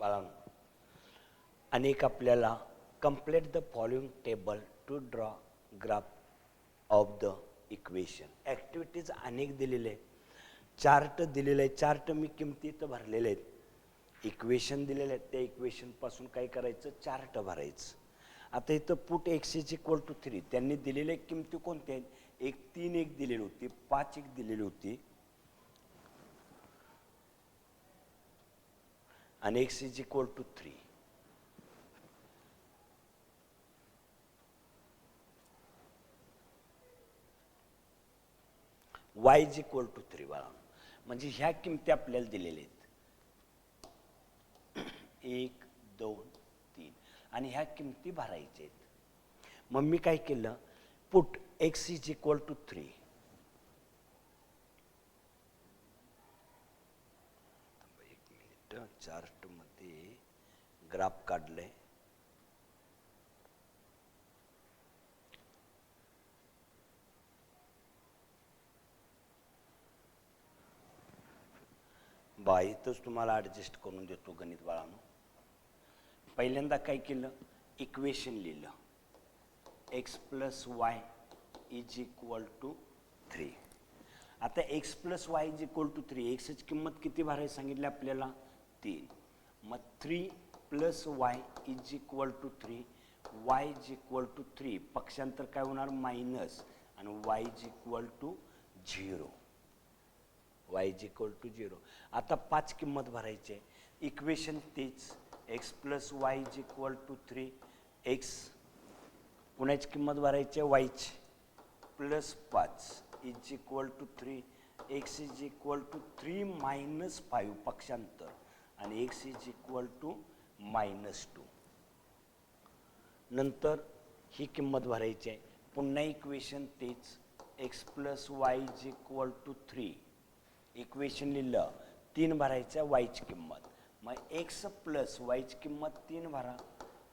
बाळांनो, अनेक आपल्याला complete the following table to draw graph of the equation. Activities अनेक दिलेले आहेत, चार्ट दिलेले आहेत, चार्ट मी किमतीत भरलेले आहेत, इक्वेशन दिलेले आहेत, त्या इक्वेशनपासून काय करायचं, चार्ट भरायचं. आता इथं put x is equal to 3 त्यांनी दिलेल्या किमती कोणत्या आहेत, एक 3 एक दिलेली होती, 5 एक दिलेली होती आणि x is equal to 3. y is equal to 3 बाळा, म्हणजे ह्या किमती आपल्याला दिलेल्या आहेत 1 2 3 आणि ह्या किमती भरायच्या आहेत. मग मी काय केलं, put x is equal to 3. एक मिनिट, चार्ट मध्ये ग्राफ काढले. बाईतच तुम्हाला ॲडजस्ट करून देतो गणित बाळांनो. पहिल्यांदा काय केलं, इक्वेशन लिहिलं, x plus y is equal to 3. आता x plus y is equal to 3, एक्सची किंमत किती भरायची सांगितली आपल्याला, 3. मग 3 plus Y is equal to 3, y is equal to 3, पक्षांतर काय होणार, मायनस, आणि y is equal to 0, y is equal to 0. आता 5 किंमत भरायची आहे, इक्वेशन तेच, x plus y is equal to 3, x कुणाची किंमत भरायची आहे, वायची, plus 5 is equal to 3, x is equal to 3 minus 5 पक्षांतर, आणि x is equal to minus 2. नंतर ही किंमत भरायची आहे, पुन्हा इक्वेशन तेच, x plus y is equal to 3, equation लिहिलं, 3 भरायच्या वायची किंमत, मग x प्लस वायची किंमत 3 भरा,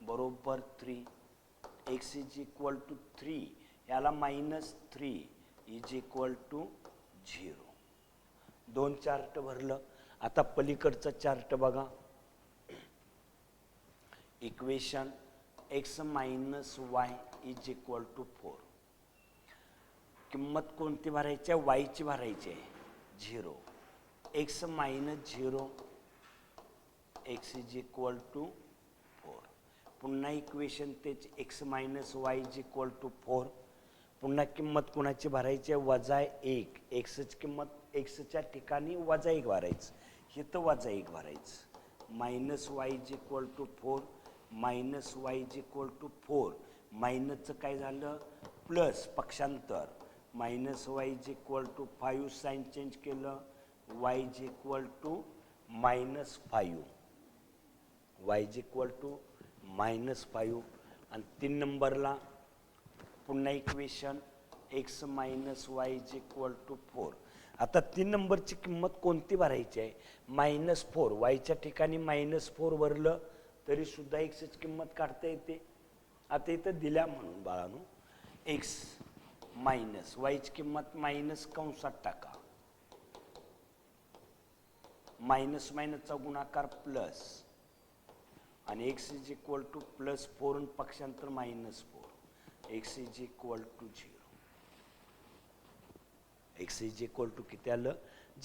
बरोबर 3, x इज इक्वल टू 3, याला minus 3 is equal to 0. 2 chart भरलं. आता पलीकडचं चार्ट बघा, equation x minus y is equal to 4, किंमत कोणती भरायची आहे, वायची भरायची आहे, 0, x minus 0, x is equal to 4. पुन्हा इक्वेशन तेच, x minus y is equal to 4, पुन्हा किंमत कोणाची भरायची आहे, वजा 1, एक्सची किंमत एक्सच्या ठिकाणी वजा 1 भरायचं, हे तर वजा 1 भरायचं, minus y is equal to 4, minus y is equal to 4, मायनसचं काय झालं, प्लस, पक्षांतर, minus y is equal to 5, sign change केलं, y is equal to minus 5, y is equal to minus 5. आणि 3 नंबरला पुन्हा equation x minus y is equal to 4. आता 3 नंबरची किंमत कोणती भरायची आहे, मायनस 4, वायच्या ठिकाणी मायनस 4 भरलं तरी सुद्धा एक्सची किंमत काढता येते. आता इथं दिल्या म्हणून बाळांनो, x मायनस वायची किंमत मायनस कंसात टाका, मायनस मायनसचा गुणाकार प्लस, आणि x is equal to plus 4 आणि पक्षांतर minus 4, x is equal to 0, x is equal to किती आलं,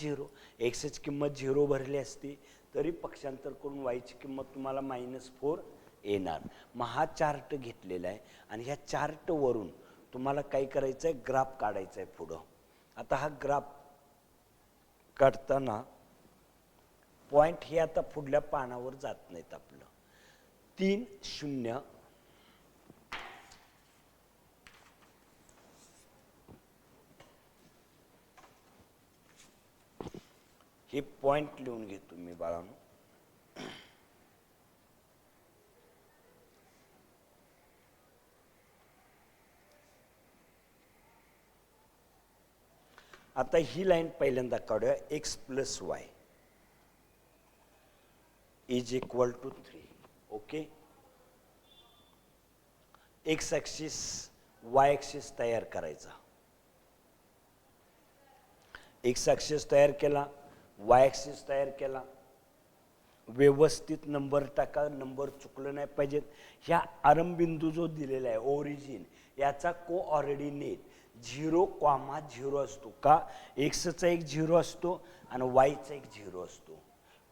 0. एक्सची किंमत 0 भरली असती तरी पक्षांतर करून वायची किंमत तुम्हाला मायनस 4 येणार. मग हा चार्ट घेतलेला आहे आणि ह्या चार्टवरून तुम्हाला काय करायचं आहे, ग्राफ काढायचा आहे पुढं. आता हा ग्राफ काढताना पॉइंट हे आता पुढल्या पानावर जात नाहीत, आपलं 3 0 हे पॉइंट लिहून घेतो मी बाळांनो. आता ही लाईन पहिल्यांदा काढूया, x plus y is equal to 3. Okay, x axis y axis तयार करायचा, एक्स ॲक्सिस तयार केला, वाय ॲक्सिस तयार केला, व्यवस्थित नंबर टाका, नंबर चुकलं नाही पाहिजेत. ह्या आरंभबिंदू जो दिलेला आहे ओरिजिन, याचा कोऑर्डिनेट 0,0 असतो का? एक्सचा एक 0 असतो आणि वायचा एक 0 असतो.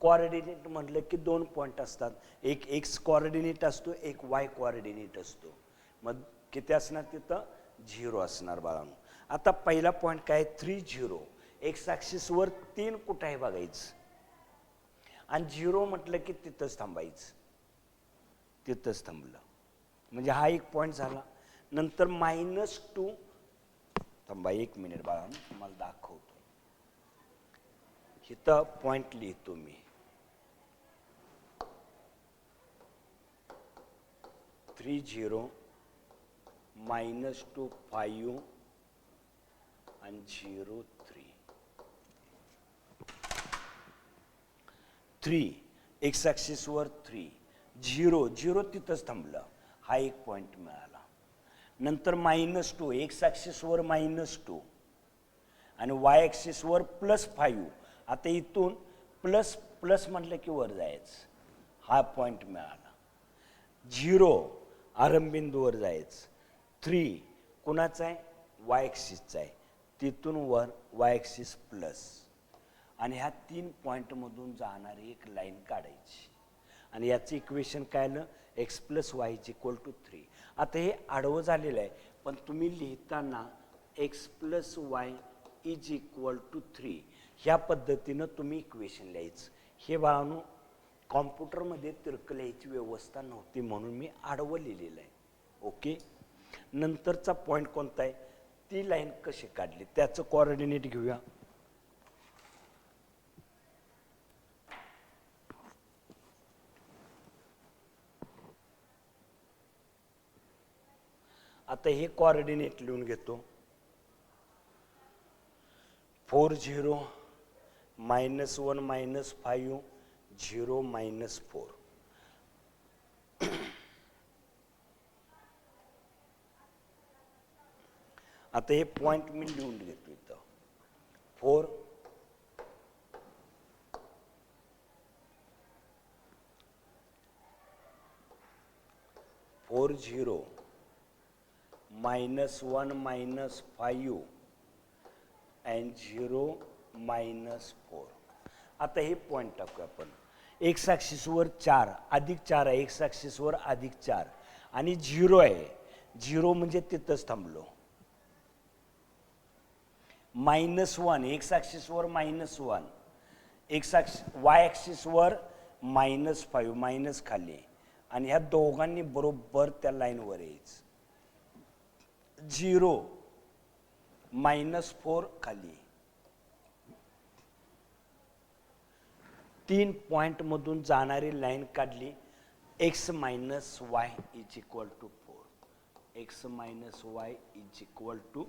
कोऑर्डिनेट म्हटलं की 2 पॉईंट असतात, एक एक्स कोऑर्डिनेट असतो, एक वाय कोऑर्डिनेट असतो. मग किती असणार तिथं? 0 असणार बाळांनो. आता पहिला पॉईंट काय? 3 0. एक्स ॲक्सिसवर 3 कुठं आहे बघायचं आणि 0 म्हटलं की तिथंच थांबायचं. तिथंच थांबलं म्हणजे हा एक पॉईंट झाला. नंतर -2. थांबा 1 मिनिट बाळा, तुम्हाला दाखवतो. इथं पॉईंट लिहितो मी. 3 0 -2 5 आणि 0 3. 3 एक्स ॲक्सिसवर 3 0 0 तिथंच थांबलं, हा एक पॉईंट मिळाला. नंतर -2 एक्स ॲक्सिसवर -2 आणि वाय ॲक्सिसवर +5. आता इथून प्लस प्लस म्हटलं की वर जायचं, हा पॉईंट मिळाला. 0 आरंभबिंदूवर जायचं. 3 कुणाचा आहे? वाय ॲक्सिसचा आहे, तिथून वर वाय ॲक्सिस प्लस. आणि ह्या 3 पॉईंटमधून जाणारी एक लाईन काढायची आणि याचं इक्वेशन काय आलं? x + y = 3. आता हे आडवं झालेलं आहे, पण तुम्ही लिहिताना x + y = 3 ह्या पद्धतीनं तुम्ही इक्वेशन लिहायचं. हे बाळांनो कॉम्प्युटरमध्ये तिरकं लिहायची व्यवस्था नव्हती म्हणून मी आडवं लिहिलेलं आहे. ओके. नंतरचा पॉईंट कोणता आहे? ती लाईन कशी काढली त्याचं कोऑर्डिनेट घेऊया. आता हे कोऑर्डिनेट लिहून घेतो. 4 0 -1 -5 0 -4. आता हे पॉइंट मी लिहून घेतो इथं. 4 4 0 -1 -5 and 0 -4. आता हे पॉइंट टाकू आपण. एक्स ॲक्सिसवर 4 अधिक 4 आहे, एक्स ॲक्सिसवर अधिक 4 आणि 0 आहे. 0 म्हणजे तिथंच थांबलो. -1 एक्स ॲक्सिसवर -1, एक्स वाय ॲक्सिसवर -5 मायनस खाली आणि ह्या दोघांनी बरोबर त्या लाईनवर यायचं. 0 -4 खाली. 3 पॉइंट मधून जाणारी लाईन काढली. x - y = 4. x - y =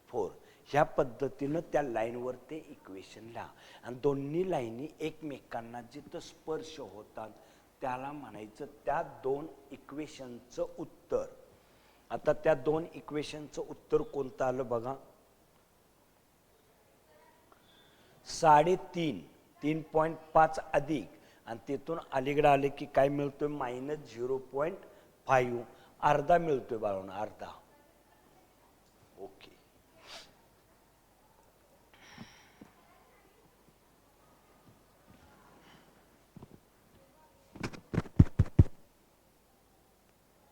4. ह्या पद्धतीनं त्या लाईनवर ते इक्वेशन लिहा आणि दोन्ही लाईनी एकमेकांना जिथं स्पर्श होतात त्याला म्हणायचं त्या 2 इक्वेशनचं उत्तर. आता त्या 2 इक्वेशनचं उत्तर कोणतं आलं बघा. 3.5 3.5 अधिक आणि तिथून अलीकडे आले की काय मिळतोय? -0.5 अर्धा मिळतोय बाळांनो, अर्धा. ओके.